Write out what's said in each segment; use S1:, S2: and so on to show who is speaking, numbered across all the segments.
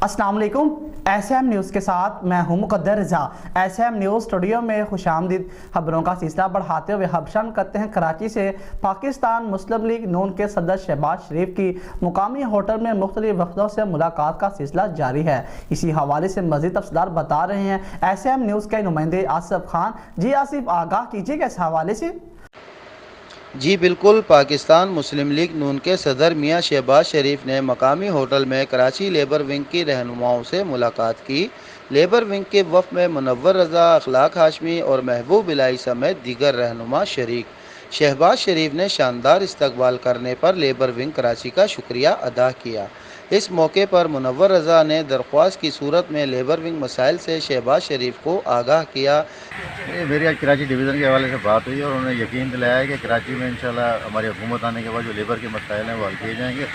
S1: अस्सलाम वालेकुम। SM news के साथ मैं हूं मुक़द्दर रज़ा। SM न्यूज़ स्टूडियो में खुशामदीद। खबरों का सिलसिला बढ़ाते हुए हबशान करते हैं कराची से। पाकिस्तान मुस्लिम लीग नून के सदर शहबाज शरीफ की मुकामी होटल में मुख्तलिफ वफ़दों से मुलाकात का सिलसिला जारी है। इसी हवाले से मज़ीद तफसीलात बता रहे हैं SM न्यूज़ के नुमाइंदे आसिफ खान। जी आसिफ, आगाह कीजिएगा इस हवाले से।
S2: जी बिल्कुल, पाकिस्तान मुस्लिम लीग नून के सदर मियां शहबाज शरीफ ने मकामी होटल में कराची लेबर विंग की रहनुमाओं से मुलाकात की। लेबर विंग के वफ़द में मुनव्वर रज़ा, अखलाक हाशमी और महबूब इलाही समेत दीगर रहनुमा शरीक। शहबाज शरीफ ने शानदार इस्तकबाल करने पर लेबर विंग कराची का शुक्रिया अदा किया। इस मौके पर मुनव्वर रज़ा ने दरख्वास्त की सूरत में लेबर विंग मसाइल से शहबाज शरीफ को आगाह किया।
S3: मेरी आज कराची डिवीज़न के हवाले से बात हुई और उन्होंने यकीन दिलाया कि कराची में इंशाल्लाह हमारी हुकूमत आने के बाद जो लेबर के मसाइल हैं वो हल किए जाएंगे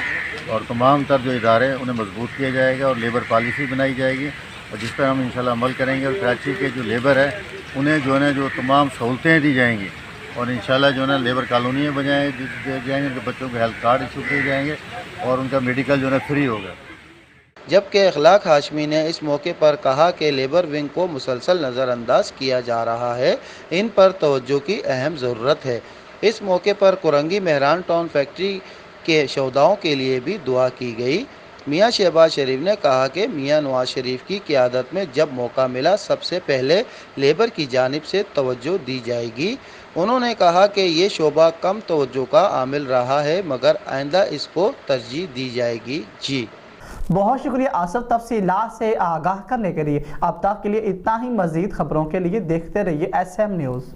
S3: और तमाम तर जो इदारे हैं उन्हें मजबूत किया जाएगा और लेबर पॉलिसी बनाई जाएगी और जिस पर हम इंशाल्लाह अमल करेंगे और कराची के जो लेबर है उन्हें जो है जो तमाम सहूलतें दी जाएंगी और इंशाल्लाह जो है ना लेबर कॉलोनियाँ बनाए जाएंगे, उनके बच्चों को हेल्थ कार्ड इशू किए जाएंगे और उनका मेडिकल जो है फ्री होगा।
S2: जबकि अखलाक हाशमी ने इस मौके पर कहा कि लेबर विंग को मुसलसल नज़रअंदाज किया जा रहा है, इन पर तवज्जो की अहम ज़रूरत है। इस मौके पर कुरंगी मेहरान टाउन फैक्ट्री के शोधाओं के लिए भी दुआ की गई। मियां शहबाज शरीफ ने कहा कि मियां नवाज शरीफ की क़यादत में जब मौका मिला सबसे पहले लेबर की जानिब से तवज्जो दी जाएगी। उन्होंने कहा कि ये शोबा कम तवज्जो का आमिल रहा है मगर आइंदा इसको तरजीह दी जाएगी। जी
S1: बहुत शुक्रिया आसिफ तफसीलात से आगाह करने के लिए। अब तक के लिए इतना ही। मजीद खबरों के लिए देखते रहिए SM न्यूज़।